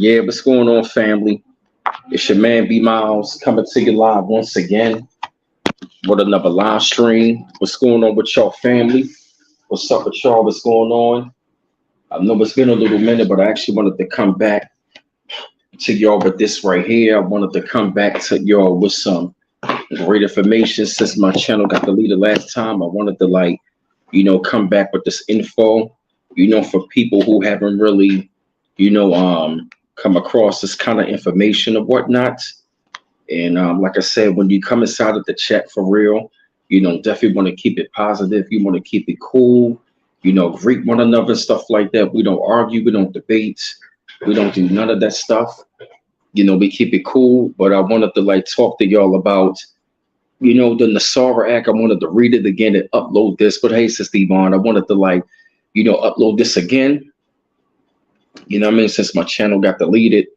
Yeah, what's going on, family? It's your man B Miles coming to you live once again with another live stream. What's going on with y'all, family? What's up with y'all? What's going on? I know it's been a little minute, but I actually wanted to come back to y'all with this right here. I wanted to come back to y'all with some great information since my channel got deleted last time. I wanted to come back with this info, for people who haven't really, come across this kind of information or whatnot. And like I said, when you come inside of the chat for real, definitely want to keep it positive. You want to keep it cool, greet one another and stuff like that. We don't argue, we don't debate, we don't do none of that stuff. We keep it cool. But I wanted to talk to y'all about, the Nesara Act. I wanted to read it again and upload this. But hey, Sister Yvonne, I wanted to upload this again. Since my channel got deleted,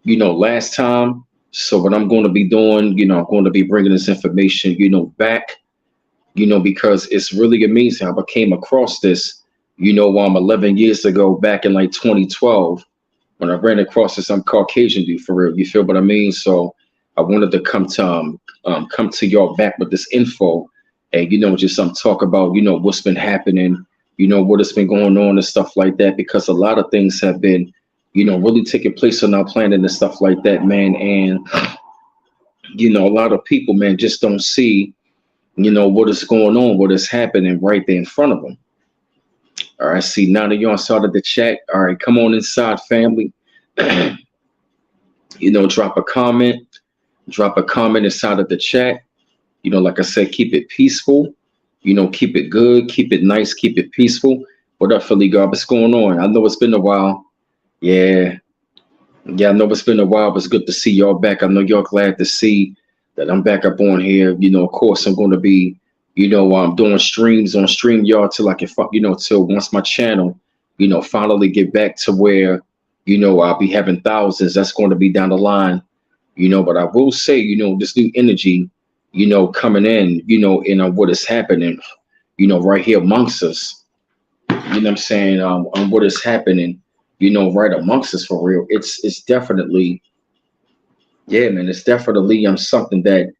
last time. So what I'm going to be doing, I'm going to be bringing this information, back, because it's really amazing how I came across this, 11 years ago, back in 2012, when I ran across this. I'm Caucasian dude for real. You feel what I mean? So I wanted to come to y'all back with this info and, just talk about, what's been happening, what has been going on and stuff like that, because a lot of things have been, really taking place on our planet and stuff like that, man. And, a lot of people, man, just don't see, what is going on, what is happening right there in front of them. All right, see, now that you're inside of the chat, all right, come on inside, family. Drop a comment inside of the chat. Like I said, keep it peaceful, keep it good, keep it nice, keep it peaceful. What up, Philly God? What's going on? I know it's been a while. Yeah, I know it's been a while, but it's good to see y'all back. I know y'all glad to see that I'm back up on here. Of course, I'm going to be, I'm doing streams on StreamYard till I can, till once my channel, finally get back to where, I'll be having thousands. That's going to be down the line, but I will say, this new energy, coming in, in what is happening, right here amongst us, what I'm saying, on what is happening, right amongst us for real. It's definitely, yeah, man, it's definitely something that,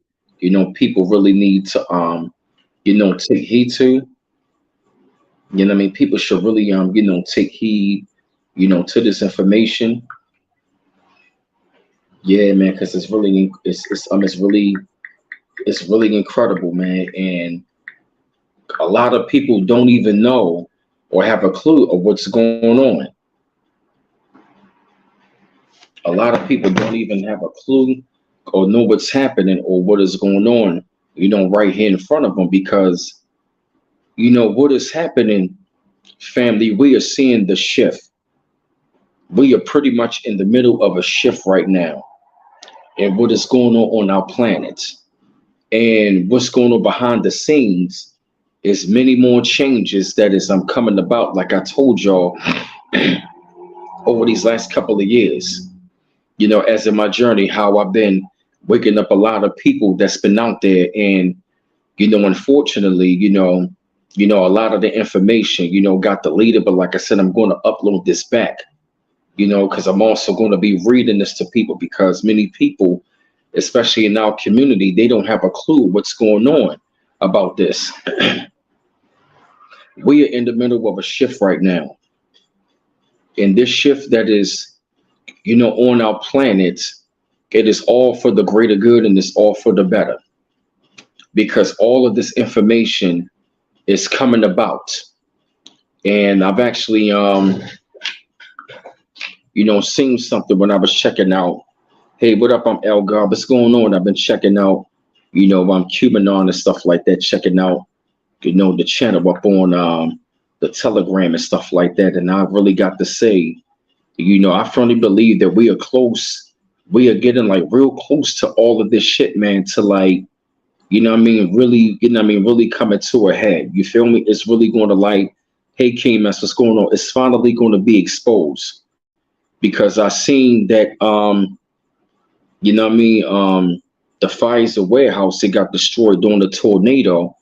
people really need to, take heed to. People should really, take heed, to this information. Yeah, man, because it's really incredible, man. And a lot of people don't even know or have a clue of what's going on. A lot of people don't even have a clue or know what's happening or what is going on, right here in front of them, because, what is happening, family, we are seeing the shift. We are pretty much in the middle of a shift right now. And what is going on our planet and what's going on behind the scenes is many more changes that is coming about, like I told y'all, over these last couple of years. As in my journey, how I've been waking up a lot of people that's been out there. And, unfortunately, a lot of the information, got deleted. But like I said, I'm going to upload this back, because I'm also going to be reading this to people, because many people, especially in our community, they don't have a clue what's going on about this. We are in the middle of a shift right now. And this shift that is, on our planet, it is all for the greater good and it's all for the better, because all of this information is coming about. And I've actually, seen something when I was checking out. Hey, what up? I'm El God. What's going on? I've been checking out, I'm QAnon and stuff like that, checking out, the channel up on the Telegram and stuff like that. And I really got to say, I firmly believe that we are close. We are getting real close to all of this shit, man, to really, really coming to a head. You feel me? It's really going to hey, King, that's what's going on. It's finally going to be exposed, because I seen that, the Pfizer warehouse, it got destroyed during the tornado,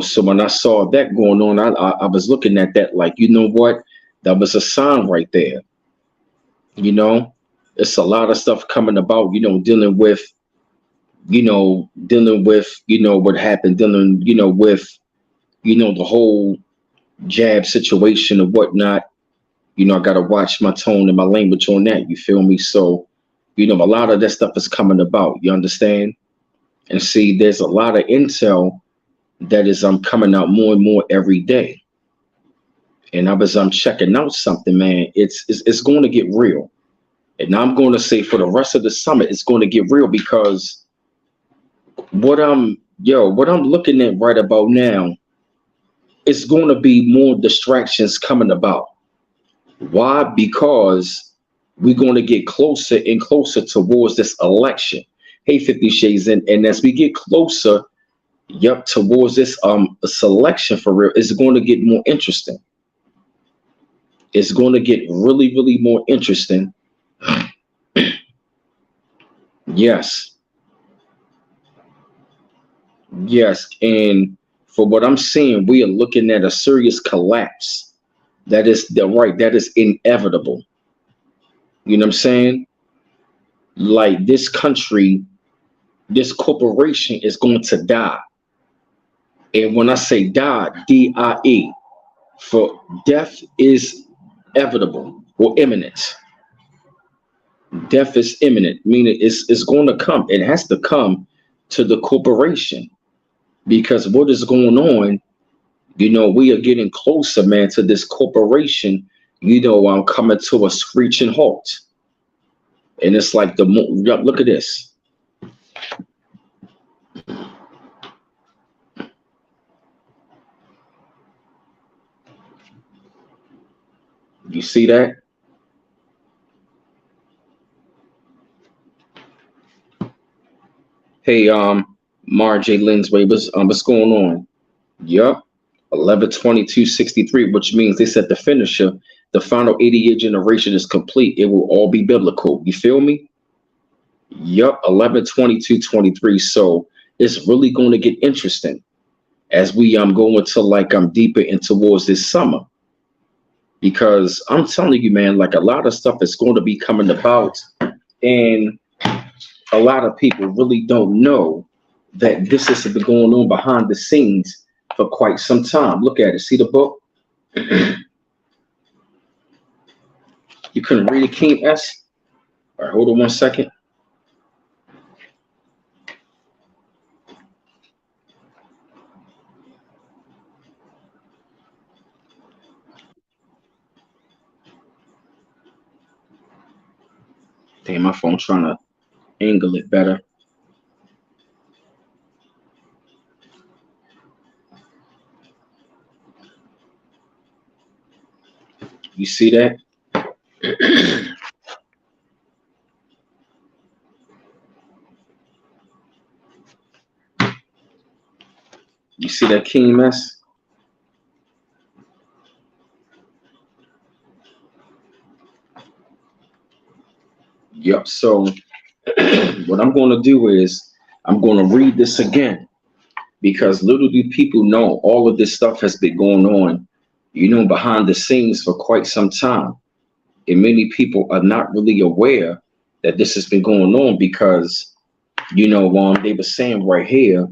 so when I saw that going on, I was looking at that what? That was a sign right there. It's a lot of stuff coming about, dealing with, what happened, dealing, with, the whole jab situation and whatnot. I gotta watch my tone and my language on that. You feel me? So, a lot of that stuff is coming about. You understand? And see, there's a lot of intel that is coming out more and more every day. And I was checking out something, man. It's going to get real. And I'm going to say for the rest of the summer, it's going to get real because what I'm looking at right about now, it's going to be more distractions coming about. Why? Because we're going to get closer and closer towards this election. Hey, 50 Shades, and as we get closer, yep, towards this selection for real, it's going to get more interesting. It's going to get really, really more interesting. Yes. Yes. And for what I'm seeing, we are looking at a serious collapse. That is inevitable. You know what I'm saying? Like this country, this corporation is going to die. And when I say die, DIE, for death is inevitable or imminent. Death is imminent, meaning it's going to come. It has to come to the corporation because what is going on, we are getting closer, man, to this corporation, I'm coming to a screeching halt. And it's like look at this. You see that? Hey, Marjay Linsway, what's going on? Yup. 11/22/63, which means they said the finisher, the final 80-year generation is complete. It will all be biblical. You feel me? Yup. 11/22/23. So it's really going to get interesting as we go into deeper in towards this summer. Because I'm telling you, man, like a lot of stuff is going to be coming about, and a lot of people really don't know that this has been going on behind the scenes for quite some time. Look at it. See the book? You couldn't read it, King S? All right, hold on one second. Damn, my phone trying to angle it better. You see that? You see that, King Mess? Yep. So what I'm going to do is I'm going to read this again because little do people know all of this stuff has been going on, behind the scenes for quite some time. And many people are not really aware that this has been going on because, they were saying right here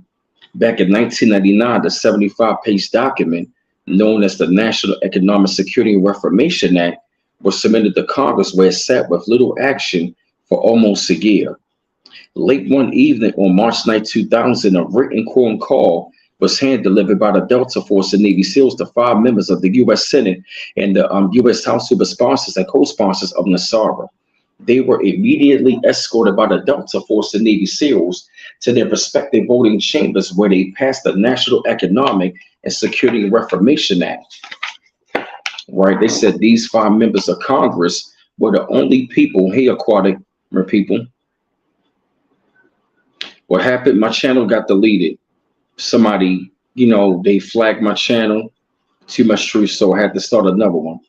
back in 1999, the 75-page document known as the National Economic Security and Reformation Act was submitted to Congress where it sat with little action for almost a year. Late one evening on March 9, 2000, a written call was hand-delivered by the Delta Force and Navy SEALs to 5 members of the U.S. Senate and the U.S. House of sponsors and co-sponsors of Nesara. They were immediately escorted by the Delta Force and Navy SEALs to their respective voting chambers where they passed the National Economic and Security and Reformation Act. Right? They said these 5 members of Congress were the only people, hey, aquatic people. What happened? My channel got deleted. Somebody, they flagged my channel. Too much truth, so I had to start another one.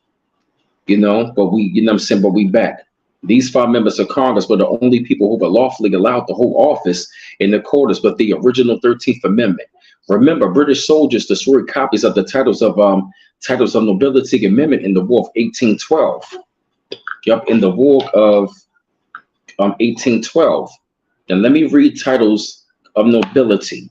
But but we back. These 5 members of Congress were the only people who were lawfully allowed to hold office in accordance with the original 13th Amendment. Remember, British soldiers destroyed copies of the titles of nobility amendment in the War of 1812. Yup, in the War of 1812. And let me read titles of nobility.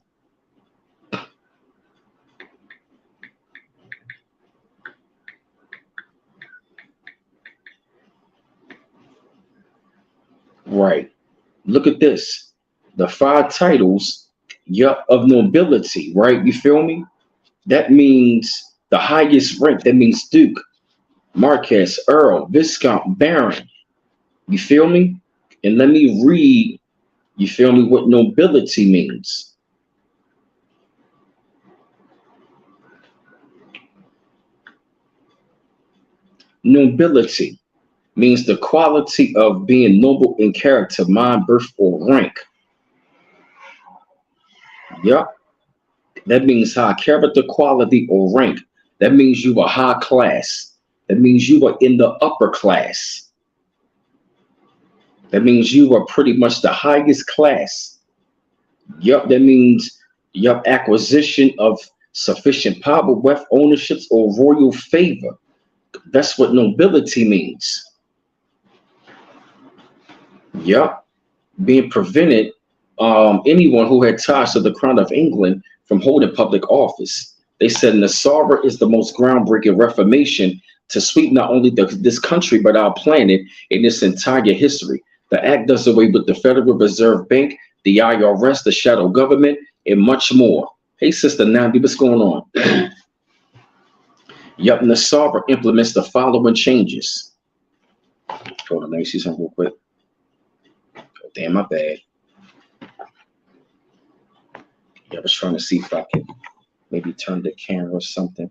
Right. Look at this. The five titles, yup, of nobility, right? You feel me? That means the highest rank. That means Duke, Marquess, Earl, Viscount, Baron. You feel me? And let me read, you feel me, what nobility means. Nobility means the quality of being noble in character, mind, birth, or rank. Yup. That means high character, quality, or rank. That means you are high class. That means you are in the upper class. That means you are pretty much the highest class. Yup, that means yup, acquisition of sufficient power, wealth, ownerships, or royal favor. That's what nobility means. Yup, being prevented anyone who had ties to the crown of England from holding public office. They said Nesara is the most groundbreaking reformation to sweep not only this country but our planet in its entire history. The act does away with the Federal Reserve Bank, the IRS, the shadow government, and much more. Hey, Sister Nambi, what's going on? Yup, Nesara implements the following changes. Hold on, let me see something real quick. Oh, damn, my bad. Yeah, I was trying to see if I could maybe turn the camera or something.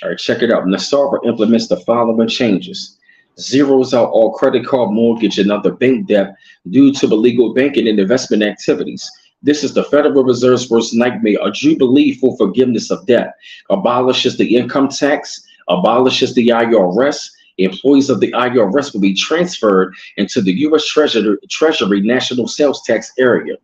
All right, check it out. Nesara implements the following changes. Zeroes out all credit card, mortgage, and other bank debt due to illegal banking and investment activities. This is the Federal Reserve's worst nightmare, a jubilee for forgiveness of debt. Abolishes the income tax, abolishes the IRS. Employees of the IRS will be transferred into the U.S. Treasury National Sales Tax area.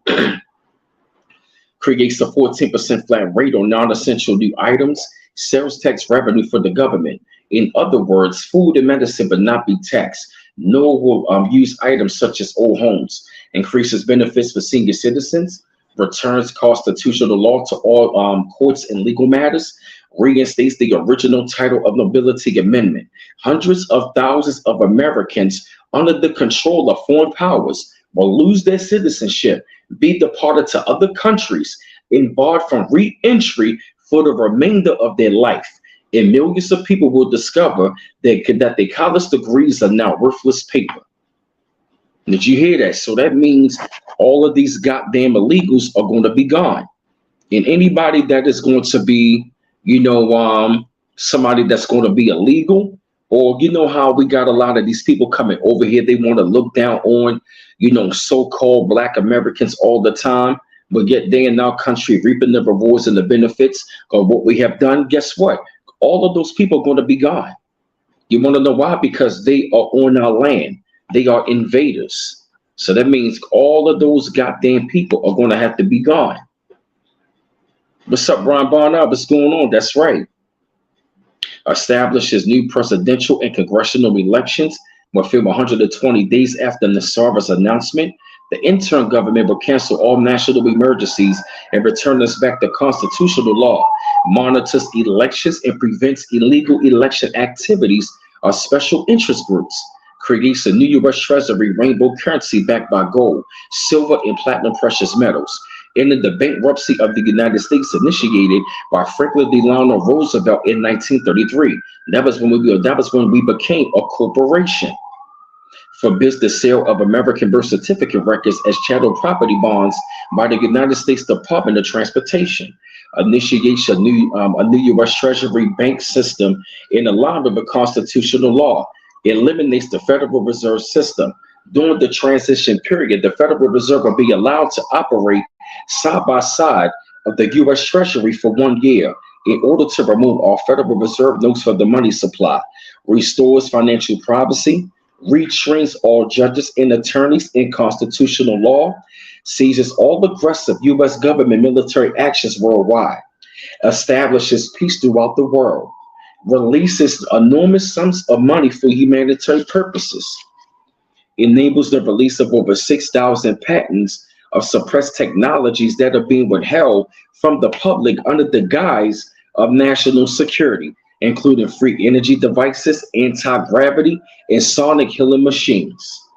Creates a 14% flat rate on non-essential new items, sales tax revenue for the government. In other words, food and medicine will not be taxed, nor will use items such as old homes. Increases benefits for senior citizens, returns constitutional law to all courts and legal matters, reinstates the original title of nobility amendment. Hundreds of thousands of Americans under the control of foreign powers will lose their citizenship, be deported to other countries, and barred from re-entry for the remainder of their life. And millions of people will discover that their college degrees are now worthless paper. Did you hear that? So that means all of these goddamn illegals are going to be gone. And anybody that is going to be, somebody that's going to be illegal, or you know how we got a lot of these people coming over here, they want to look down on, so-called Black Americans all the time, but yet they in our country reaping the rewards and the benefits of what we have done. Guess what? All of those people are going to be gone. You want to know why? Because they are on our land. They are invaders. So that means all of those goddamn people are going to have to be gone. What's up, Ron Barnard? What's going on? That's right. Establishes new presidential and congressional elections within 120 days after Nesara's announcement. The interim government will cancel all national emergencies and return us back to constitutional law, monitors elections and prevents illegal election activities of special interest groups, creates a new U.S. Treasury rainbow currency backed by gold, silver, and platinum precious metals, ended the bankruptcy of the United States initiated by Franklin Delano Roosevelt in 1933. That was when we became a corporation. Forbids the sale of American birth certificate records as chattel property bonds by the United States Department of Transportation. Initiates a new U.S. Treasury bank system in alignment with constitutional law. Eliminates the Federal Reserve System. During the transition period, the Federal Reserve will be allowed to operate side by side of the U.S. Treasury for 1 year in order to remove all Federal Reserve notes from the money supply. Restores financial privacy. Retrains all judges and attorneys in constitutional law. Seizes all aggressive U.S. government military actions worldwide. Establishes peace throughout the world. Releases enormous sums of money for humanitarian purposes. enables the release of over 6,000 patents of suppressed technologies that are being withheld from the public under the guise of national security, including free energy devices, anti-gravity, and sonic healing machines.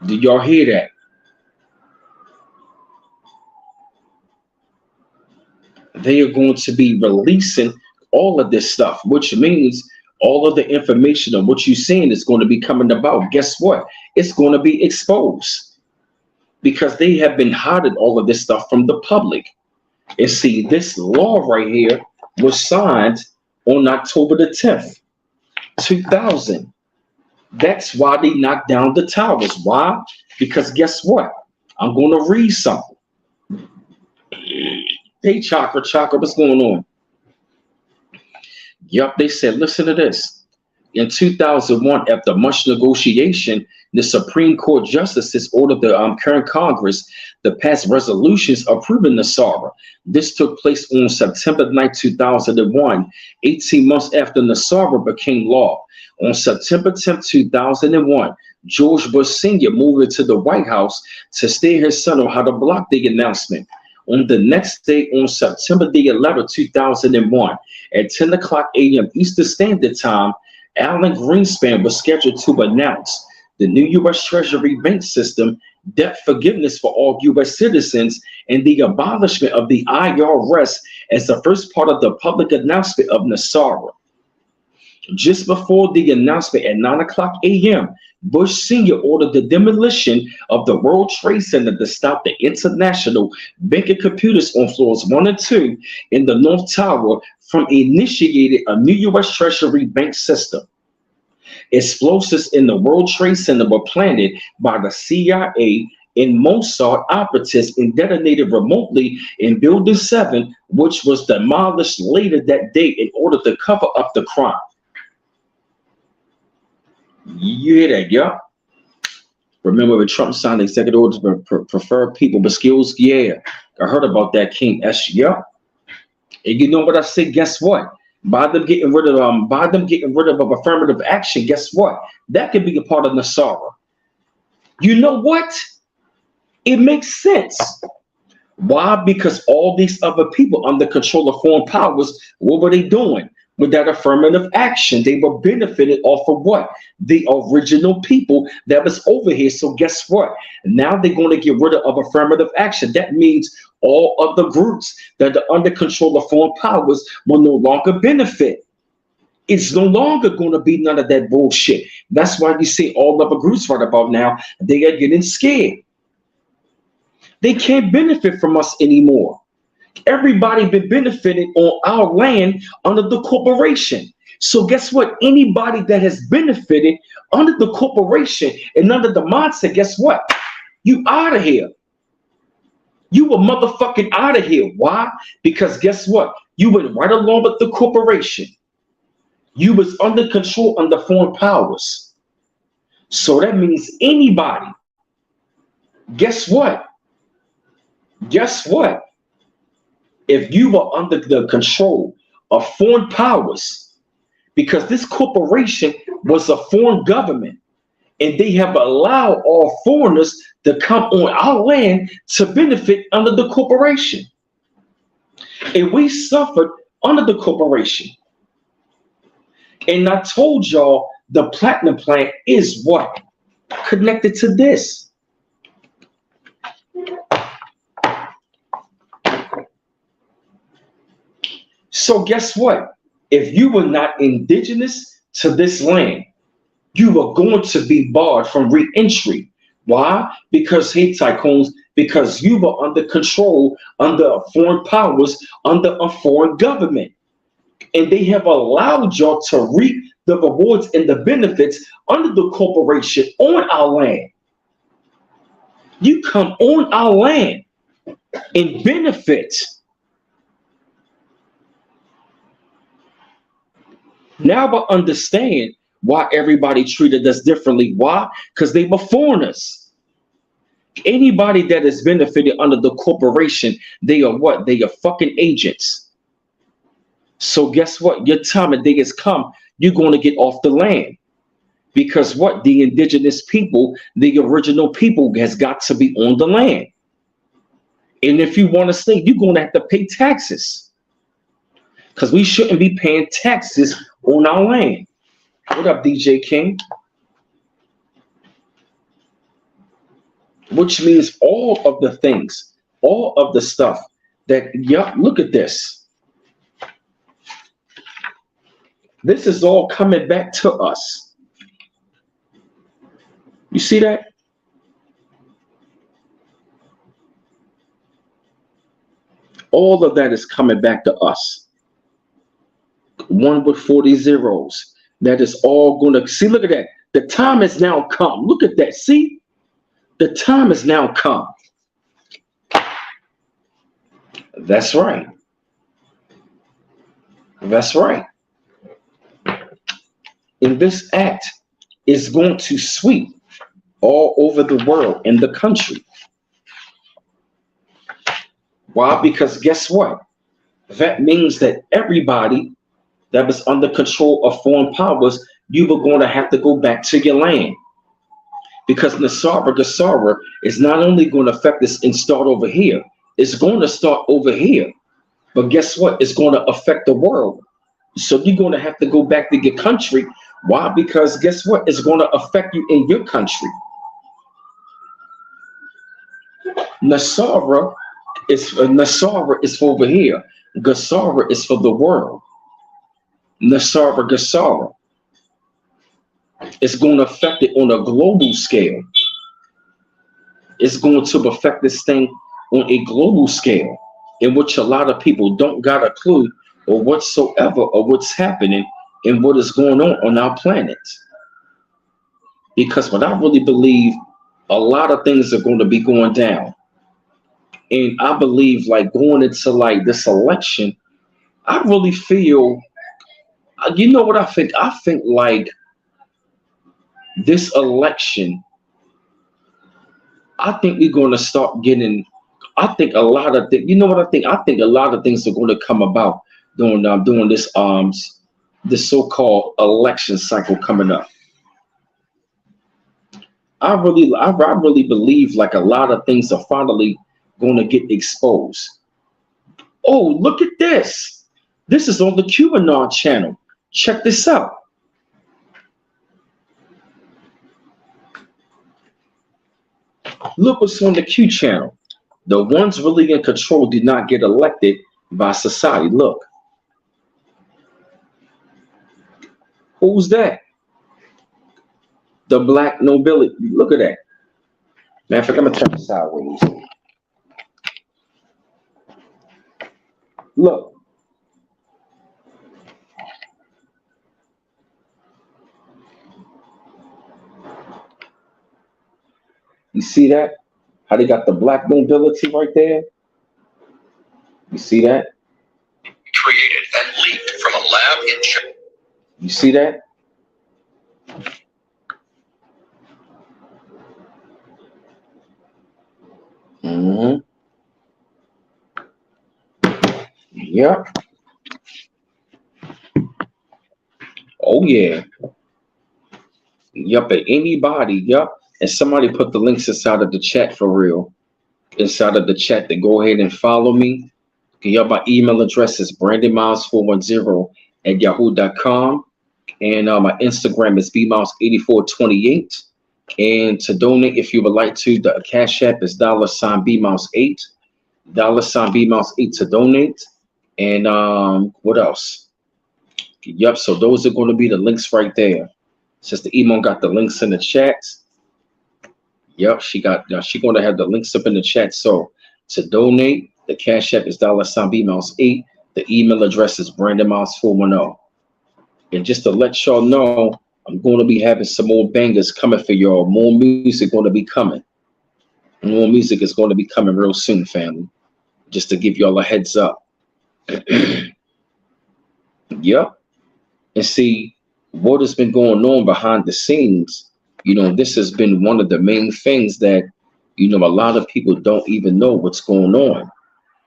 Did y'all hear that? They are going to be releasing all of this stuff, which means all of the information of what you're seeing is going to be coming about. Guess what? It's going to be exposed because they have been hiding all of this stuff from the public. And see, this law right here was signed on October the 10th, 2000. That's why they knocked down the towers. Why? Because guess what? I'm going to read something. Hey, Chakra, what's going on? Yup, they said, listen to this. In 2001, after much negotiation, the Supreme Court justices ordered the current Congress to pass resolutions approving Nesara. This took place on September 9, 2001, 18 months after Nesara became law. On September 10, 2001, George Bush Sr. moved into the White House to steer his son on how to block the announcement. On the next day, on September the 11th, 2001, at 10 o'clock a.m. Eastern Standard Time, Alan Greenspan was scheduled to announce the new U.S. Treasury bank system, debt forgiveness for all U.S. citizens, and the abolishment of the IRS as the first part of the public announcement of Nesara. Just before the announcement at 9 o'clock a.m., Bush Sr. ordered the demolition of the World Trade Center to stop the international banking computers on floors 1 and 2 in the North Tower from initiating a new U.S. Treasury bank system. Explosives in the World Trade Center were planted by the CIA and Mossad operatives and detonated remotely in Building 7, which was demolished later that day in order to cover up the crime. You hear that, yeah? Remember when Trump signed executive orders to prefer people with skills? Yeah, I heard about that, King S. Yeah. And you know what I said? Guess what? By them getting rid of affirmative action, guess what? That could be a part of Nesara. You know what? It makes sense. Why? Because all these other people under control of foreign powers, what were they doing? With that affirmative action, they were benefited off of what? The original people that was over here. So guess what? Now they're going to get rid of affirmative action. That means all of the groups that are under control of foreign powers will no longer benefit. It's no longer going to be none of that bullshit. That's why you see all of the groups right about now, they are getting scared. They can't benefit from us anymore. Everybody been benefiting on our land under the corporation. So guess what? Anybody that has benefited under the corporation and under the mindset, guess what? You out of here. You were motherfucking out of here. Why? Because guess what? You went right along with the corporation. You was under control under foreign powers. So that means anybody. Guess what? Guess what? If you were under the control of foreign powers, because this corporation was a foreign government, and they have allowed all foreigners to come on our land to benefit under the corporation. And we suffered under the corporation. And I told y'all the platinum plant is what? Connected to this. So guess what? If you were not indigenous to this land, you were going to be barred from re-entry. Why? Because, hey, tycoons, because you were under control, under foreign powers, under a foreign government. And they have allowed y'all to reap the rewards and the benefits under the corporation on our land. You come on our land and benefit. Now I understand why everybody treated us differently. Why? Because they were foreigners. Anybody that is benefited under the corporation, they are what? They are fucking agents. So guess what? Your time and day has come. You're going to get off the land. Because what? The indigenous people, the original people, has got to be on the land. And if you want to stay, you're going to have to pay taxes. Because we shouldn't be paying taxes on our land. What up, DJ King? Which means all of the things, all of the stuff that, yup, look at this. This is all coming back to us. You see that? All of that is coming back to us. 1 with 40 zeros. That is all going to, see, look at that. The time has now come. Look at that. See? The time has now come. That's right. That's right. And this act is going to sweep all over the world and the country. Why? Because guess what? That means that everybody that was under control of foreign powers, you were going to have to go back to your land. Because Nesara is not only going to affect us and start over here, it's going to start over here. But guess what? It's going to affect the world. So you're going to have to go back to your country. Why? Because guess what? It's going to affect you in your country. Nesara is for over here. Gesara is for the world. Nesara Gesara. It's going to affect it on a global scale. It's going to affect this thing on a global scale, in which a lot of people don't got a clue or whatsoever of what's happening and what is going on our planet. Because what I really believe, a lot of things are going to be going down. And I believe, like, going into like this election, I really feel, you know what I think? I think like this election, I think we're going to start getting, I think a lot of things, you know what I think? I think a lot of things are going to come about during this this so-called election cycle coming up. I really believe like a lot of things are finally going to get exposed. Oh, look at this. This is on the QAnon channel. Check this out. Look what's on the Q channel. The ones really in control did not get elected by society. Look. Who's that? The black nobility. Look at that. Man, I'm going to turn this sideways. Look. You see that? How they got the black nobility right there? You see that? Created and leaked from a lab in China. You see that? Mm-hmm. Yep. Oh yeah. Yep. At anybody. Yep. And somebody put the links inside of the chat for real. Inside of the chat, to go ahead and follow me. Y'all, my email address is brandonmiles410@yahoo.com. And my Instagram is bmiles8428. And to donate, if you would like to, the Cash App is $bmiles8. $bmiles8 to donate. And what else? Yep, so those are going to be the links right there. Since the email got the links in the chat. Yep, she going to have the links up in the chat. So to donate, the Cash App is $bmiles8. The email address is brandonmiles410. And just to let y'all know, I'm going to be having some more bangers coming for y'all. More music going to be coming. More music is going to be coming real soon, family. Just to give y'all a heads up. Yep. And see, what has been going on behind the scenes, you know, this has been one of the main things that, you know, a lot of people don't even know what's going on.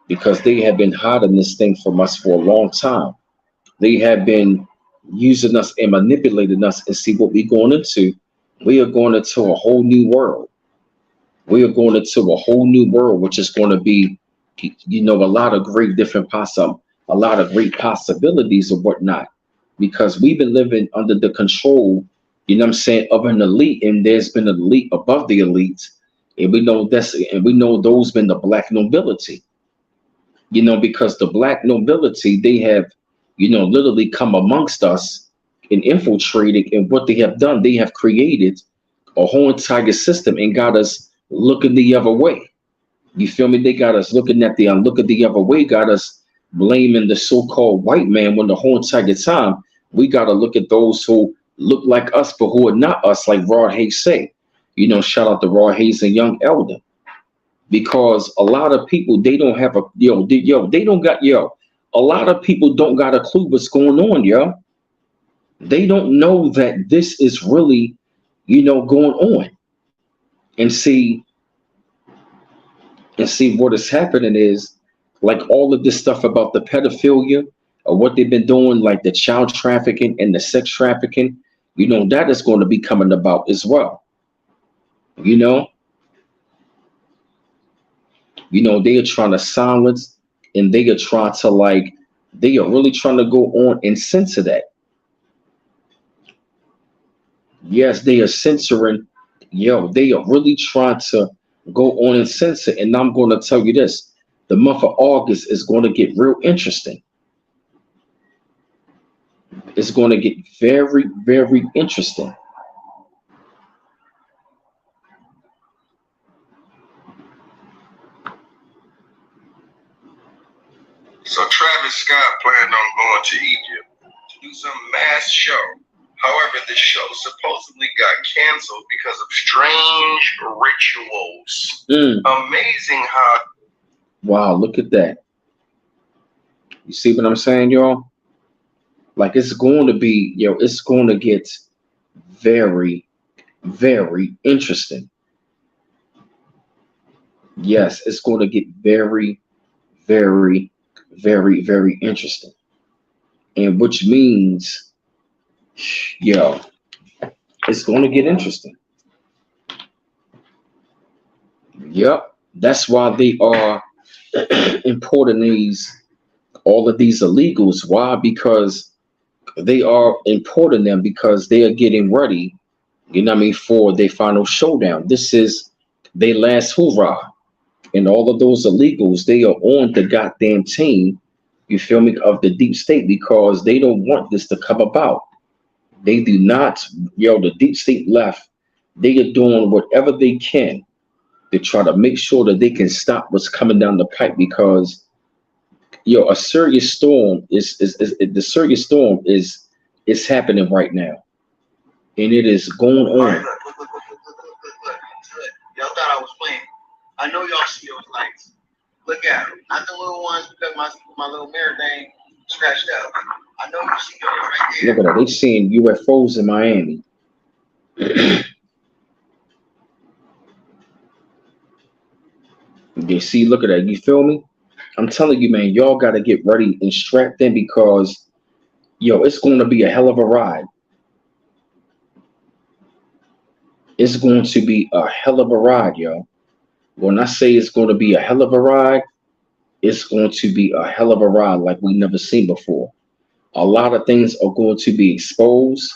Because they have been hiding this thing from us for a long time. They have been using us and manipulating us, and see what we're going into. We are going into a whole new world. We are going into a whole new world, which is going to be, a lot of great different a lot of great possibilities or whatnot, because we've been living under the control, I'm saying, of an elite, and there's been an elite above the elites, and we know those been the black nobility, because the black nobility, they have, literally come amongst us and infiltrated, and what they have done, they have created a whole entire system and got us looking the other way. You feel me? They got us looking at look at the other way, got us blaming the so-called white man, when the whole entire time we got to look at those who look like us but who are not us, like Rod Hayes say. Shout out to Rod Hayes and Young Elder, because a lot of people, they don't have they don't got a lot of people don't got a clue what's going on, yo. They don't know that this is really, going on. And see, what is happening is, like, all of this stuff about the pedophilia, or what they've been doing, like the child trafficking and the sex trafficking, that is going to be coming about as well. They are trying to silence, and they are trying to, they are really trying to go on and censor that. Yes, they are censoring. They are really trying to go on and censor. And I'm going to tell you this: the month of August is going to get real interesting. It's going to get very, very interesting. So Travis Scott planned on going to Egypt to do some mass show. However, the show supposedly got canceled because of strange rituals. Amazing how. Wow, look at that. You see what I'm saying, y'all? Like, it's going to be, it's going to get very, very interesting. Yes, it's going to get very, very, very, very interesting. And which means, it's going to get interesting. Yep. That's why they are importing all of these illegals. Why? Because they are importing them, because they are getting ready, for their final showdown. This is their last hoorah. And all of those illegals, they are on the goddamn team, you feel me, of the deep state, because they don't want this to come about. They do not, the deep state left, they are doing whatever they can to try to make sure that they can stop what's coming down the pipe, because a serious storm is happening right now, and it is going on. Right, look. Y'all thought I was playing. I know y'all see those lights. Look at them. Not the little ones, because my little mirror thing scratched up. I know you see them right there. Look at that. They seeing UFOs in Miami. You see, look at that. You feel me? I'm telling you, man, y'all got to get ready and strapped in, because, it's going to be a hell of a ride. It's going to be a hell of a ride, yo. When I say it's going to be a hell of a ride, it's going to be a hell of a ride like we never seen before. A lot of things are going to be exposed.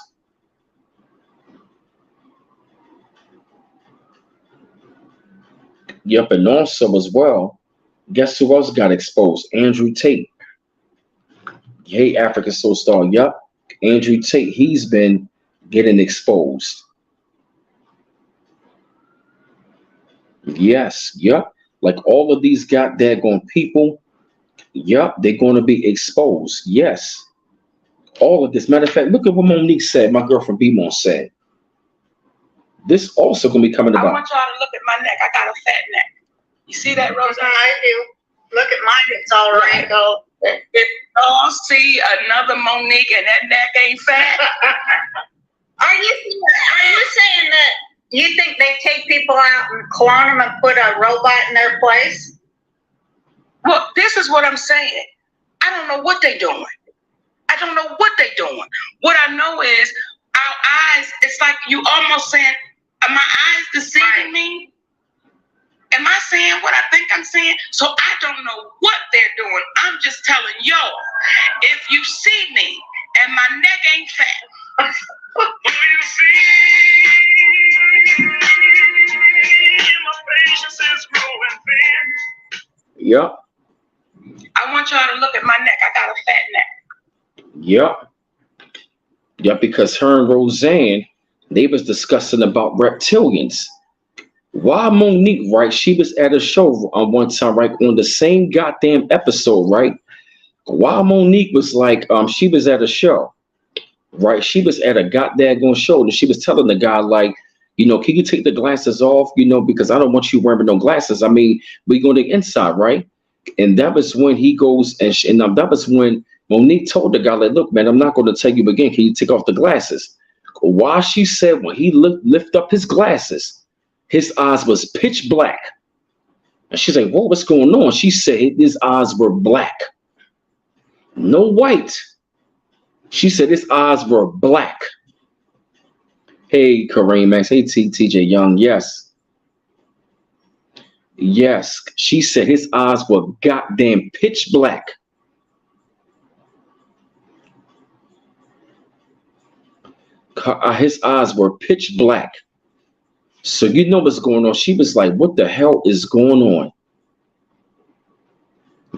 Yep, and also as well, guess who else got exposed? Andrew Tate. Hey, African Soul Star. Yep, Andrew Tate. He's been getting exposed. Yes, yep. Like, all of these goddamn people, yep, they're going to be exposed. Yes. All of this. Matter of fact, look at what Monique said, my girlfriend B-Mon said. This also going to be coming about. I want y'all to look at my neck. I got a fat neck. You see that, Rosa? I do. Look at mine. It's all right, though. If y'all see another Monique and that neck ain't fat. Are you saying that you think they take people out and clone them and put a robot in their place? Well, this is what I'm saying. I don't know what they're doing. I don't know what they're doing. What I know is our eyes, it's like you almost saying, are my eyes deceiving me? Am I saying what I think I'm saying? So I don't know what they're doing. I'm just telling y'all, if you see me and my neck ain't fat, you see my patience is growing thin. Yep. I want y'all to look at my neck. I got a fat neck. Yep. Yep, because her and Roseanne, they was discussing about reptilians. Why Monique, right? She was at a show on one time, right? On the same goddamn episode, right? Why Monique was like, she was at a show, right? She was at a goddamn show, and she was telling the guy, like, you know, can you take the glasses off? You know, because I don't want you wearing no glasses. I mean, we go to the inside, right? And that was when he goes and that was when Monique told the guy, like, look, man, I'm not going to tell you again. Can you take off the glasses? Why she said when he lift up his glasses, his eyes was pitch black. And she's like, whoa, what's going on? She said his eyes were black. No white. She said his eyes were black. Hey, Kareem Max. Hey, TJ Young. Yes. Yes. She said his eyes were goddamn pitch black. His eyes were pitch black. So you know what's going on. She was like, what the hell is going on?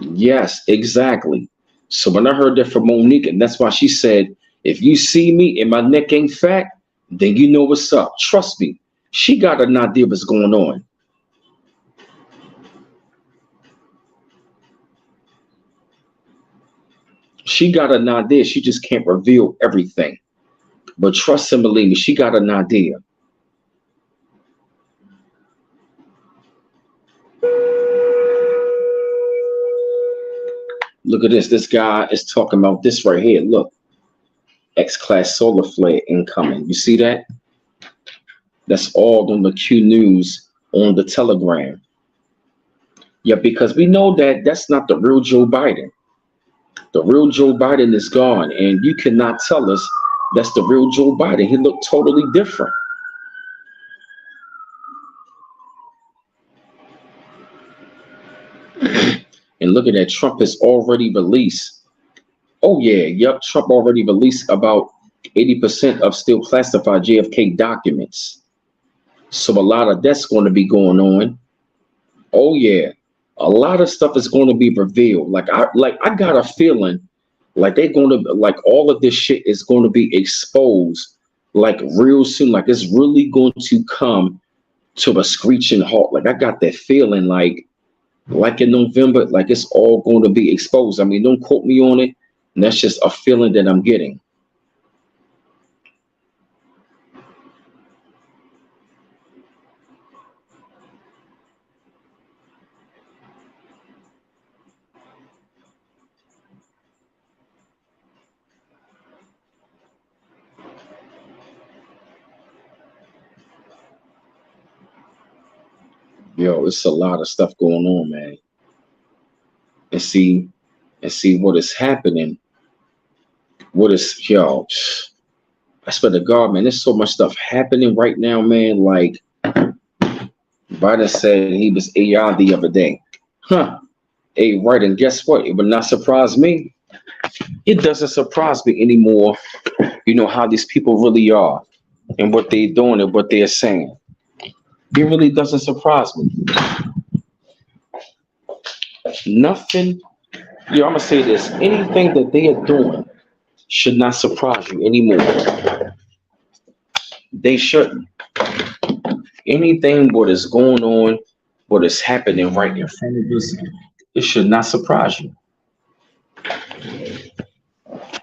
Yes, exactly. So when I heard that from Monique, and that's why she said, if you see me and my neck ain't fat, then you know what's up. Trust me. She got an idea what's going on. She got an idea. She just can't reveal everything. But trust and believe me, she got an idea. Look at this. This guy is talking about this right here. Look. X-class solar flare incoming. You see that? That's all on the Q News on the Telegram. Yeah, because we know that that's not the real Joe Biden. The real Joe Biden is gone, and you cannot tell us that's the real Joe Biden. He looked totally different. And look at that. Trump has already released. Oh, yeah. Yep. Trump already released about 80% of still classified JFK documents. So a lot of that's going to be going on. Oh, yeah. A lot of stuff is going to be revealed. Like I got a feeling like they're going to, like, all of this shit is going to be exposed like real soon. Like it's really going to come to a screeching halt. Like I got that feeling like in November, like it's all going to be exposed. I mean, don't quote me on it. And that's just a feeling that I'm getting. Yo, it's a lot of stuff going on, man. And see what is happening. What is, yo, I swear to God, man, there's so much stuff happening right now, man. Like Biden said he was AI the other day. Huh. Hey, right, and guess what? It would not surprise me. It doesn't surprise me anymore, you know, how these people really are and what they're doing and what they're saying. It really doesn't surprise me. Nothing, I'm going to say this, anything that they are doing should not surprise you anymore. They shouldn't. Anything what is going on, what is happening right in front of us, it should not surprise you.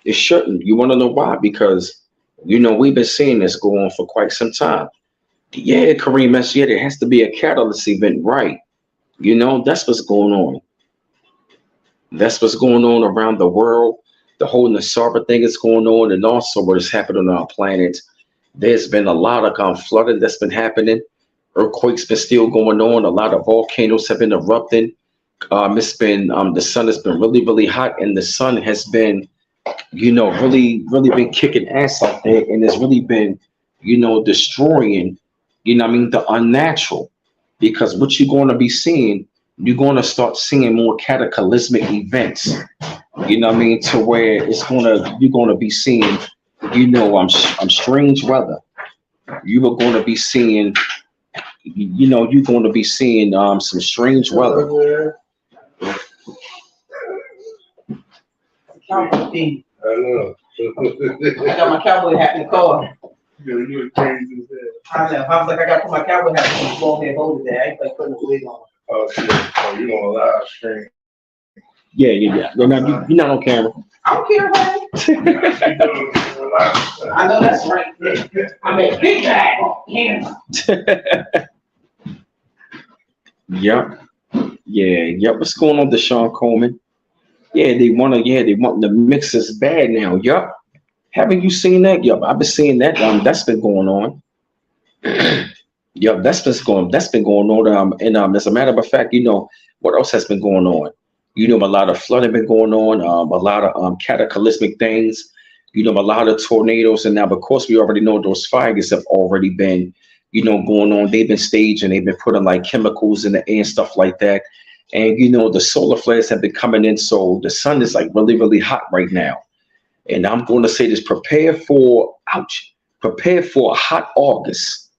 It shouldn't. You want to know why? Because, you know, we've been seeing this go on for quite some time. Yeah, Kareem, yeah, there has to be a catalyst event, right? You know, that's what's going on. That's what's going on around the world. The whole Nesara thing is going on, and also what is happening on our planet. There's been a lot of flooding that's been happening. Earthquakes been still going on. A lot of volcanoes have been erupting. It's been the sun has been really, really hot, and the sun has been really been kicking ass out there, and it's really been, destroying, the unnatural. Because what you're going to be seeing, you're going to start seeing more cataclysmic events. To where you're gonna be seeing, strange weather. You are going to be seeing, you're going to be seeing some strange weather. Cowboy thing. I know. I got my cowboy hat in the car. You crazy as hell. I know. I was like, I got to put my cowboy hat on. Go ahead, hold it there. I ain't like putting a wig on. Oh shit! Oh, you on a live stream? Yeah. You're not on camera. I don't care, man. I know that's right. I mean, big bag on camera. Yep. Yep. What's going on, Deshaun Coleman? They want the mix is bad now. Yup. Haven't you seen that? Yup, I've been seeing that. That's been going on. Yup, that's been going on. And as a matter of fact, what else has been going on? A lot of flooding been going on, a lot of cataclysmic things, a lot of tornadoes, and now of course we already know those fires have already been, going on. They've been staged and they've been putting like chemicals in the air and stuff like that. And the solar flares have been coming in, so the sun is like really, really hot right now. And I'm going to say this: prepare for a hot August.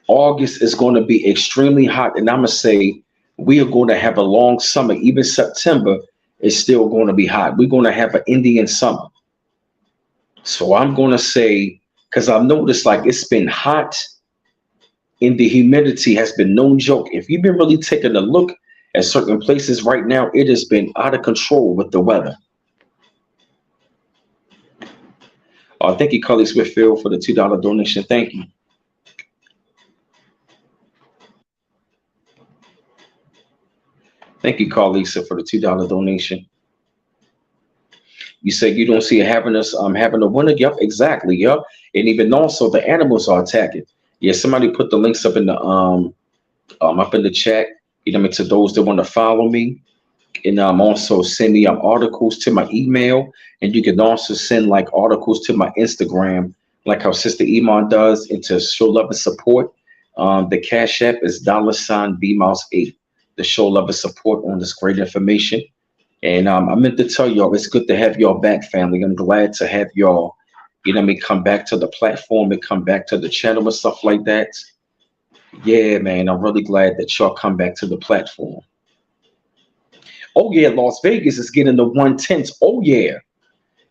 August is going to be extremely hot, and I'm gonna say we are going to have a long summer. Even September is still going to be hot. We're going to have an Indian summer. So I'm going to say, because I've noticed like it's been hot. And the humidity has been no joke. If you've been really taking a look at certain places right now, it has been out of control with the weather. Thank you, Carly Whitfield, for the $2 donation. Thank you. Thank you, Carlisa, for the $2 donation. You said you don't see it having a winter. Yep, exactly. Yep. And even also the animals are attacking. Yeah, somebody put the links up in the up in the chat. To those that want to follow me, and also send me articles to my email, and you can also send like articles to my Instagram, like how Sister Iman does, and to show love and support. The Cash App is $BMouse8. To show love and support on this great information. And I meant to tell y'all, it's good to have y'all back, family. I'm glad to have y'all. Come back to the platform and come back to the channel and stuff like that. Yeah, man, I'm really glad that y'all come back to the platform. Oh yeah, Las Vegas is getting the 110s. Oh yeah,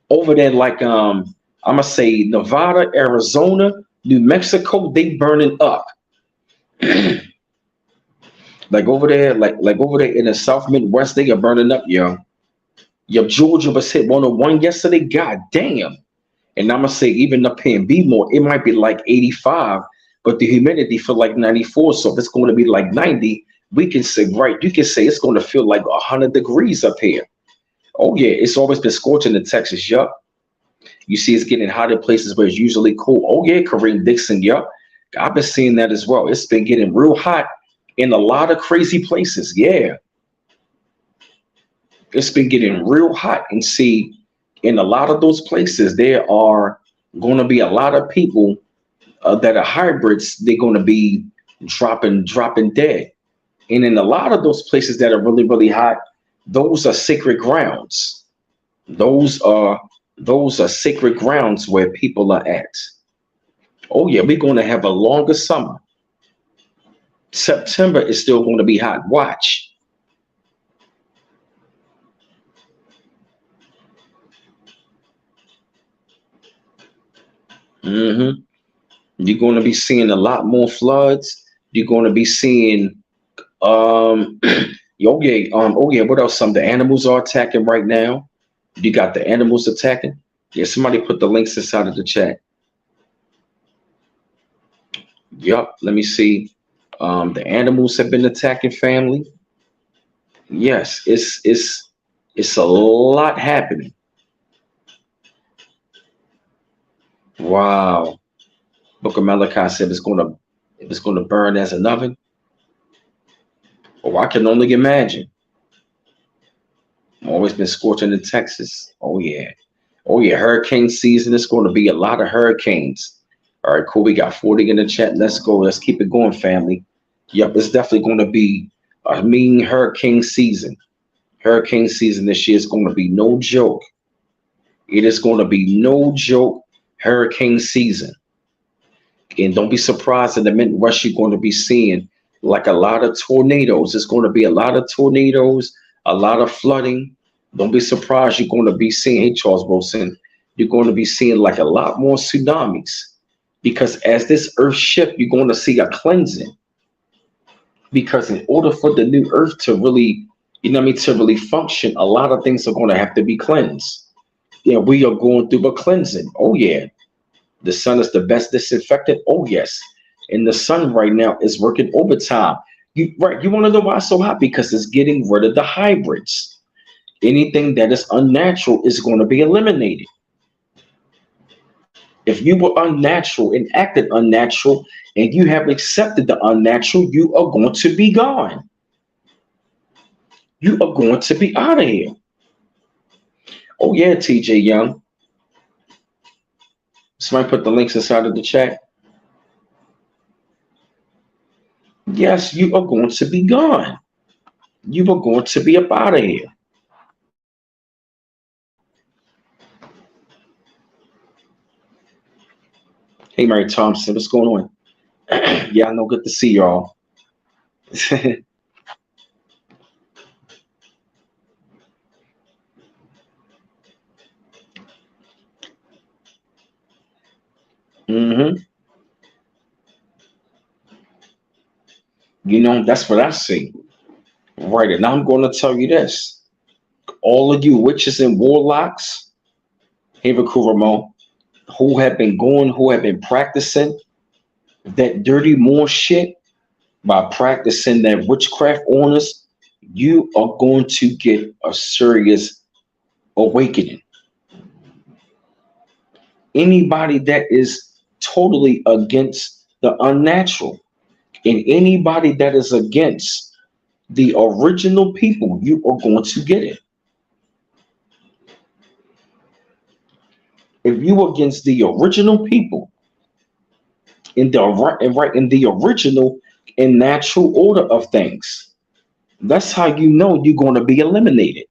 over there, like I'm gonna say Nevada, Arizona, New Mexico, they burning up. like over there in the South Midwest, they are burning up, yo. Georgia was hit 101 yesterday. God damn. And I'm gonna say even up here in B-more, it might be like 85, but the humidity feel like 94. So if it's going to be like 90, we can say, right, you can say it's going to feel like 100 degrees up here. Oh yeah, it's always been scorching in Texas. Yup. You see it's getting hot in places where it's usually cool. Oh yeah, Kareem Dixon. Yup. I've been seeing that as well. It's been getting real hot in a lot of crazy places. Yeah. It's been getting real hot. And see, in a lot of those places, there are going to be a lot of people that are hybrids. They're going to be dropping dead. And in a lot of those places that are really, really hot, those are sacred grounds. Those are sacred grounds where people are at. Oh yeah, we're going to have a longer summer. September is still going to be hot. Watch. You're going to be seeing a lot more floods. You're going to be seeing what else? The animals are attacking right now. You got the animals attacking. Yeah, somebody put the links inside of the chat. Yup, let me see. The animals have been attacking family. Yes, it's a lot happening. Wow. Book of Malachi said it's gonna burn as an oven. Oh, I can only imagine. Always been scorching in Texas. Oh yeah. Oh yeah. Hurricane season. It's going to be a lot of hurricanes. All right, cool. We got 40 in the chat. Let's go. Let's keep it going, family. Yep, it's definitely going to be a mean hurricane season. Hurricane season this year is going to be no joke. It is going to be no joke. Hurricane season. And don't be surprised in the Midwest you're going to be seeing like a lot of tornadoes. It's going to be a lot of tornadoes, a lot of flooding. Don't be surprised you're going to be seeing, hey, Charles Wilson, you're going to be seeing like a lot more tsunamis. Because as this earth shift, you're going to see a cleansing. Because in order for the new earth to really, to really function, a lot of things are going to have to be cleansed. Yeah, we are going through a cleansing. Oh, yeah. The sun is the best disinfectant. Oh, yes. And the sun right now is working overtime. You want to know why it's so hot? Because it's getting rid of the hybrids. Anything that is unnatural is going to be eliminated. If you were unnatural and acted unnatural and you have accepted the unnatural, you are going to be gone. You are going to be out of here. Oh, yeah, TJ Young. Somebody put the links inside of the chat. Yes, you are going to be gone. You are going to be up out of here. Hey, Mary Thompson, what's going on? Yeah, I know. Good to see y'all. That's what I see. Right, and I'm going to tell you this. All of you witches and warlocks, hey, Ramon, who have been practicing that dirty more shit by practicing that witchcraft on us, you are going to get a serious awakening. Anybody that is totally against the unnatural and anybody that is against the original people, you are going to get it. If you against the original people in the original and natural order of things, that's how you know you're going to be eliminated.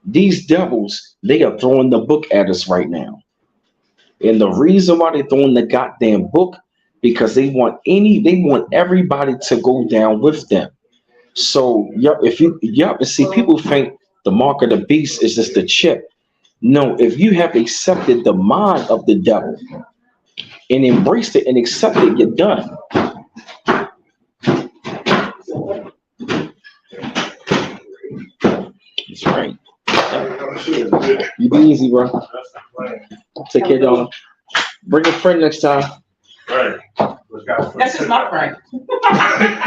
These devils, they are throwing the book at us right now. And the reason why they're throwing the goddamn book, because they want everybody to go down with them. So see, people think the mark of the beast is just the chip. No, if you have accepted the mind of the devil and embraced it and accepted it, you're done. That's right. You be easy, bro. Take care, darling. Bring a friend next time. Right. That's just my friend.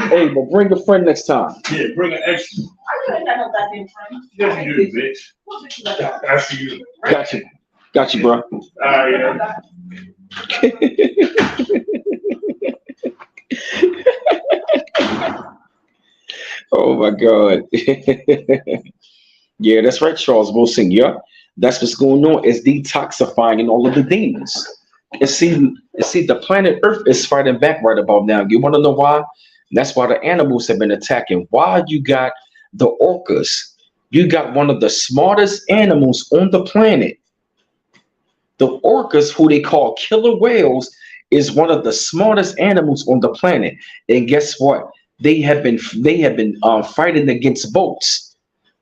Hey, but bring a friend next time. Yeah, bring an extra. I ain't got no goddamn friend. Yes, you do, bitch. I see you. Got you, bro. Yeah. Oh my God. Yeah, that's right, Charles Wilson. Yeah, that's what's going on. It's detoxifying all of the demons. And see, the planet Earth is fighting back right about now. You want to know why? That's why the animals have been attacking. Why you got the orcas? You got one of the smartest animals on the planet. The orcas, who they call killer whales, is one of the smartest animals on the planet. And guess what? They have been fighting against boats.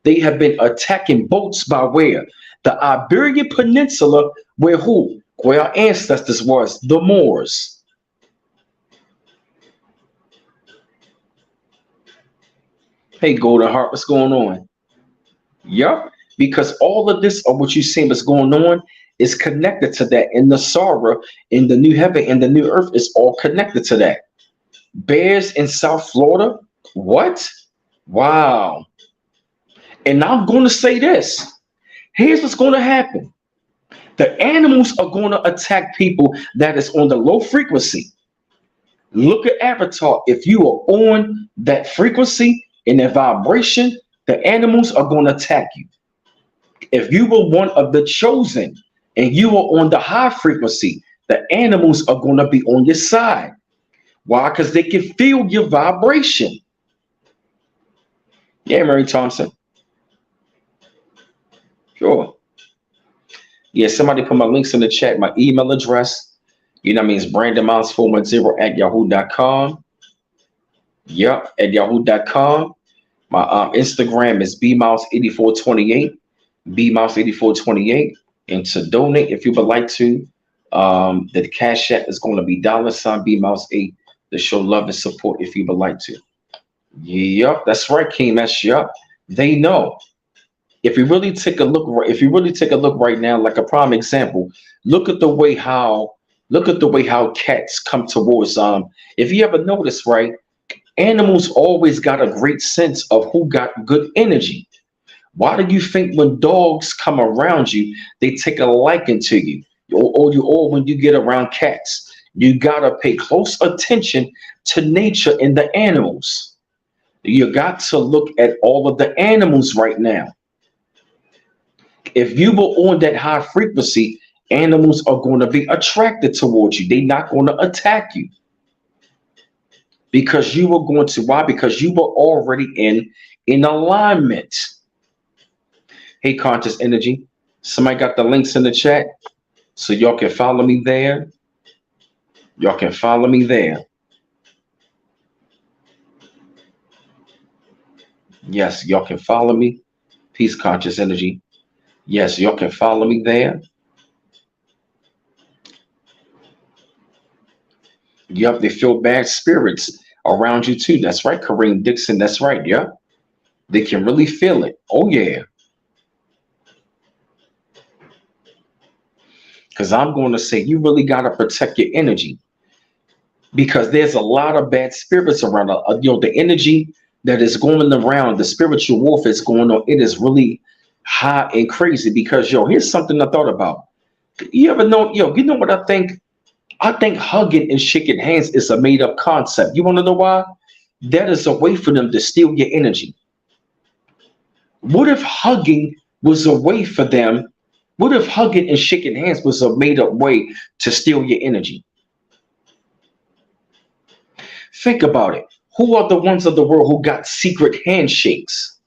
They have been attacking boats by where? The Iberian Peninsula, where who? Where our ancestors was, the Moors. Hey, Golden Heart, what's going on? Yup, because all of this of what you see what's going on is connected to that. In the Nesara, in the new heaven, and the new earth is all connected to that. Bears in South Florida? What? Wow. And I'm going to say this. Here's what's going to happen. The animals are going to attack people that is on the low frequency. Look at Avatar. If you are on that frequency, in that vibration, the animals are going to attack you. If you were one of the chosen and you were on the high frequency, the animals are going to be on your side. Why? Because they can feel your vibration. Yeah, Mary Thompson. Sure. Yeah, somebody put my links in the chat. My email address, you know what I mean, it's brandonmiles410@yahoo.com. Yep, at yahoo.com. My Instagram is bmouse8428, bmouse8428. And to donate, if you would like to, the cash app is going to be $bmouse8 to show love and support if you would like to. Yep, that's right, King. That's yep. They know. If you really take a look, if you really take a look right now, like a prime example, look at the way how cats come towards. If you ever notice, right, animals always got a great sense of who got good energy. Why do you think when dogs come around you, they take a liking to you? Or when you get around cats, you gotta pay close attention to nature and the animals. You got to look at all of the animals right now. If you were on that high frequency, animals are going to be attracted towards you. They're not going to attack you. Because you were going to, why? Because you were already in alignment. Hey, conscious energy. Somebody got the links in the chat. So y'all can follow me there. Y'all can follow me there. Yes, y'all can follow me. Peace, conscious energy. Yes, y'all can follow me there. Yep, they feel bad spirits around you too. That's right, Kareem Dixon. That's right. Yep. They can really feel it. Oh, yeah. Because I'm going to say you really got to protect your energy. Because there's a lot of bad spirits around. The energy that is going around, the spiritual warfare is going on. It is really high and crazy. Because, here's something I thought about. You ever know, you know what I think? I think hugging and shaking hands is a made up concept. You want to know why? That is a way for them to steal your energy. What if hugging was a way for them? What if hugging and shaking hands was a made up way to steal your energy? Think about it. Who are the ones of the world who got secret handshakes?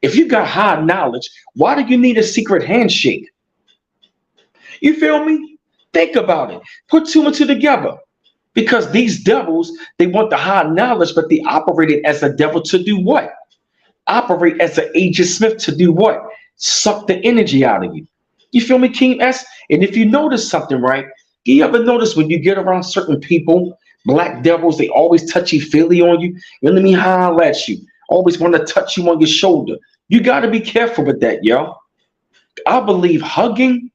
If you got high knowledge, why do you need a secret handshake? You feel me? Think about it. Put two and two together. Because these devils, they want the high knowledge, but they operated as a devil to do what? Operate as an Agent Smith to do what? Suck the energy out of you. You feel me, King S? And if you notice something, right? You ever notice when you get around certain people, black devils, they always touchy-feely on you. You let me holler at you. Always want to touch you on your shoulder. You got to be careful with that, yo. I believe hugging,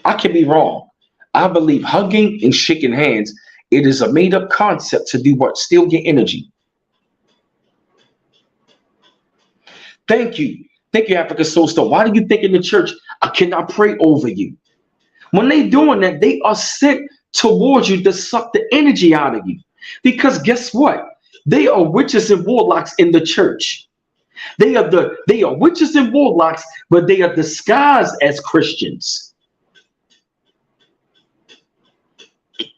I can be wrong. I believe hugging and shaking hands, it is a made-up concept to do what? Steal your energy. Thank you. Thank you, Africa Soul Star. Why do you think in the church, I cannot pray over you? When they doing that, they are sent towards you to suck the energy out of you. Because guess what? They are witches and warlocks in the church. They are witches and warlocks, but they are disguised as Christians.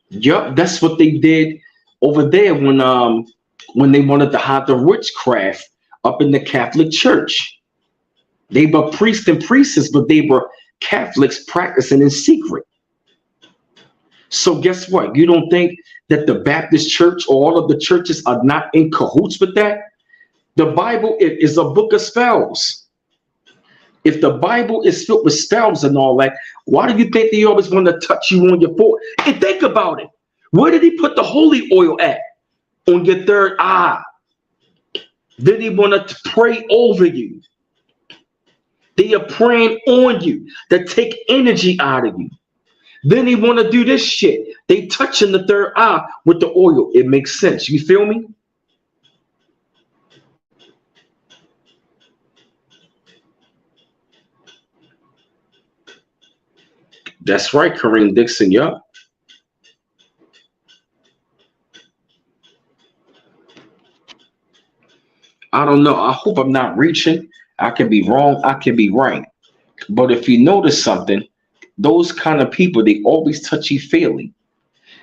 Yup, that's what they did over there when they wanted to hide the witchcraft up in the Catholic Church. They were priests and priestesses, but they were Catholics practicing in secret. So guess what? You don't think that the Baptist church or all of the churches are not in cahoots with that? The Bible is a book of spells. If the Bible is filled with spells and all that, why do you think they always want to touch you on your forehead? And think about it. Where did he put the holy oil at? On your third eye. Then he want to pray over you. They are praying on you to take energy out of you. Then he want to do this shit. They touching the third eye with the oil. It makes sense. You feel me? That's right, Kareem Dixon. Yup. I don't know. I hope I'm not reaching. I can be wrong. I can be right. But if you notice something, those kind of people, they always touchy feely.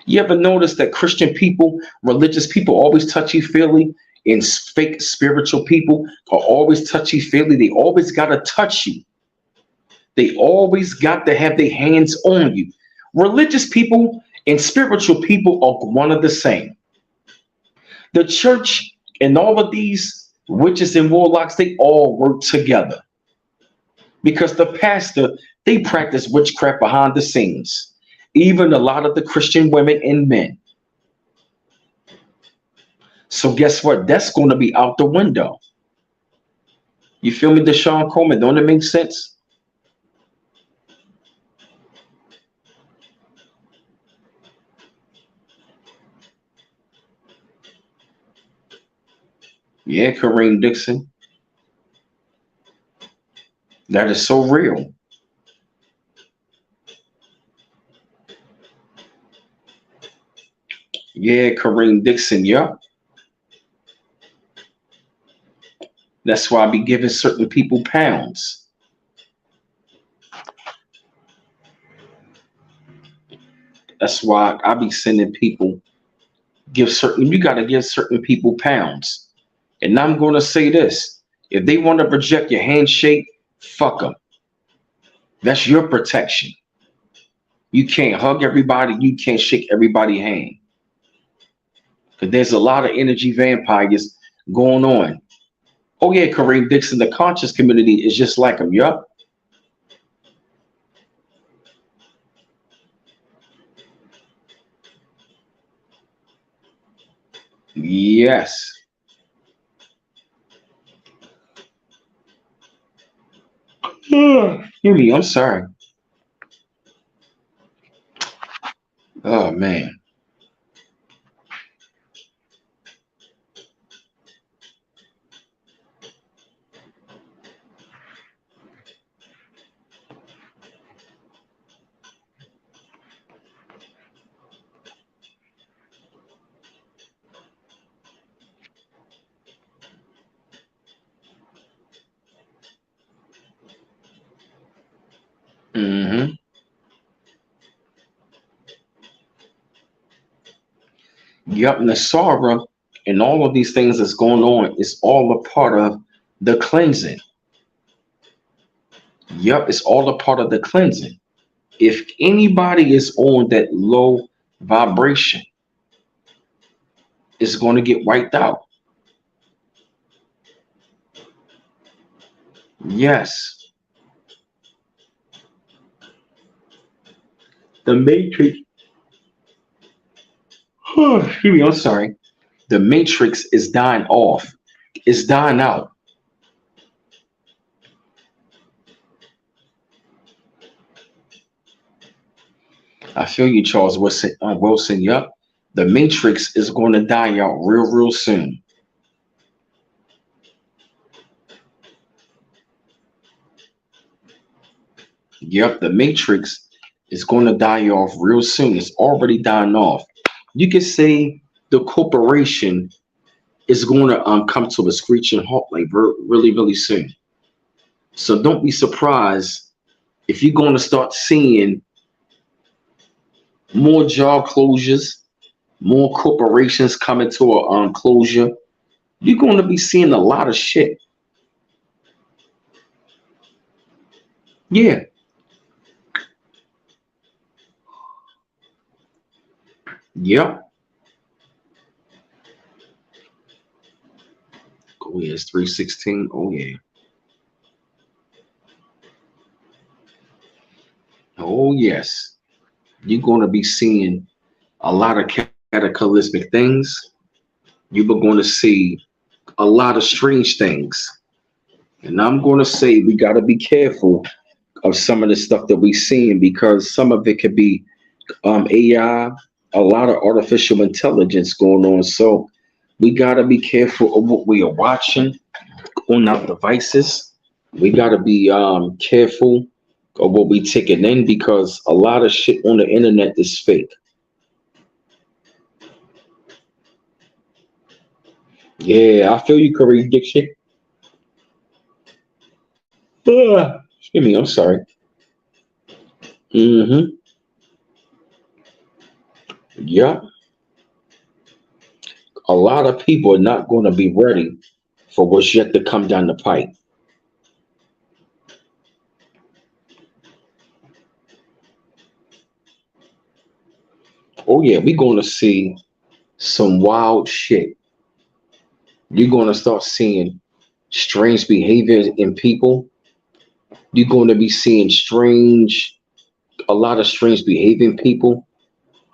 You ever notice that Christian people, religious people, always touchy feely, and fake spiritual people are always touchy feely? They always got to touch you. They always got to have their hands on you. Religious people and spiritual people are one of the same. The church and all of these witches and warlocks, they all work together because the pastor, they practice witchcraft behind the scenes. Even a lot of the Christian women and men. So guess what? That's going to be out the window. You feel me, Deshaun Coleman? Don't it make sense? Yeah, Kareem Dixon. That is so real. Yeah, Kareem Dixon. Yup. That's why I be giving certain people pounds. That's why I be sending people, you got to give certain people pounds. And I'm going to say this. If they want to reject your handshake, fuck them. That's your protection. You can't hug everybody. You can't shake everybody's hand. Because there's a lot of energy vampires going on. Oh, yeah, Kareem Dixon, the conscious community is just like him. Yup. Yes. Excuse me, I'm sorry. Oh, man. Hmm. Yup, Nesara and all of these things that's going on is all a part of the cleansing. Yup, it's all a part of the cleansing. If anybody is on that low vibration, it's going to get wiped out. Yes. The matrix, excuse me, I'm sorry. The matrix is dying off. It's dying out. I feel you, Charles Wilson. Wilson, yup. The matrix is going to die out real, real soon. Yep, the Matrix is going to die off real soon. It's already dying off. You could say the corporation is going to come to a screeching halt like really, really soon. So don't be surprised if you're going to start seeing more job closures, more corporations coming to a closure. You're going to be seeing a lot of shit. Yeah. Yep. Oh yeah, it's 316. Oh yeah. Oh yes. You're going to be seeing a lot of cataclysmic things. You're going to see a lot of strange things. And I'm going to say we got to be careful of some of the stuff that we're seeing because some of it could be AI, a lot of artificial intelligence going on. So we got to be careful of what we are watching on our devices. We got to be careful of what we taking in because a lot of shit on the internet is fake. Yeah, I feel you, Curry Diction. Excuse me, I'm sorry. Mm-hmm. Yeah. A lot of people are not going to be ready for what's yet to come down the pipe. Oh yeah, we're going to see some wild shit. You're going to start seeing strange behaviors in people. You're going to be seeing a lot of strange behaving people.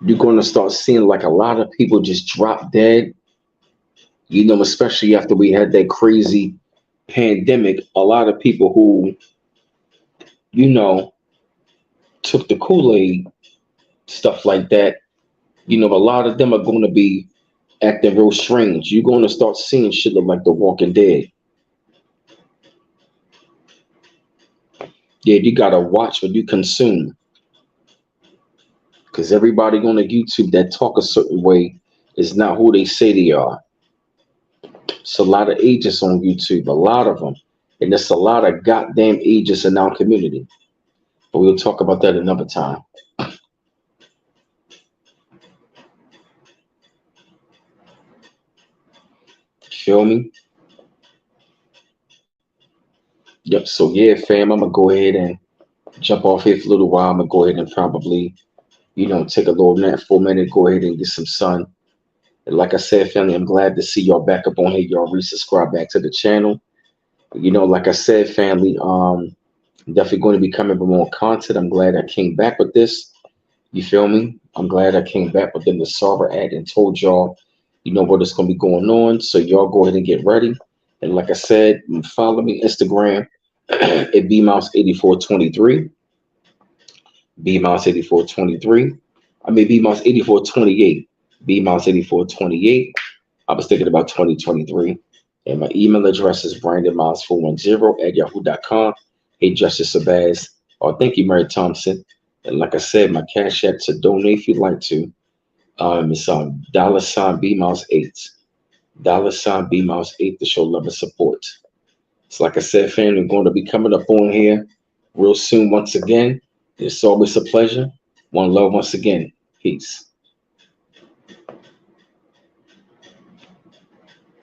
You're going to start seeing like a lot of people just drop dead. Especially after we had that crazy pandemic, a lot of people who, you know, took the Kool-Aid, stuff like that, a lot of them are going to be acting real strange. You're going to start seeing shit look like The Walking Dead. Yeah, you got to watch what you consume because everybody on the YouTube that talk a certain way is not who they say they are. It's a lot of agents on YouTube, a lot of them. And there's a lot of goddamn agents in our community. But we'll talk about that another time. Feel me? Yep. So yeah, fam, I'm gonna go ahead and jump off here for a little while. I'm gonna go ahead and probably, take a little nap for a minute, go ahead and get some sun. And like I said, family, I'm glad to see y'all back up on here. Y'all resubscribe back to the channel. Like I said, family, definitely going to be coming with more content. I'm glad I came back with this. You feel me? I'm glad I came back with the Nesara ad and told y'all, what is going to be going on. So y'all go ahead and get ready. And like I said, follow me Instagram at bmouse8423. bmouse8423. I mean bmouse8428. bmouse8428. I was thinking about 2023. And my email address is brandonmiles410 at yahoo.com. Hey, Justice Sabaz. Oh, thank you, Mary Thompson. And like I said, my cash app to donate if you'd like to. It's $ B Miles 8. $ B Miles 8 to show love and support. So like I said, family, I'm going to be coming up on here real soon once again. It's always a pleasure. One love once again. Peace.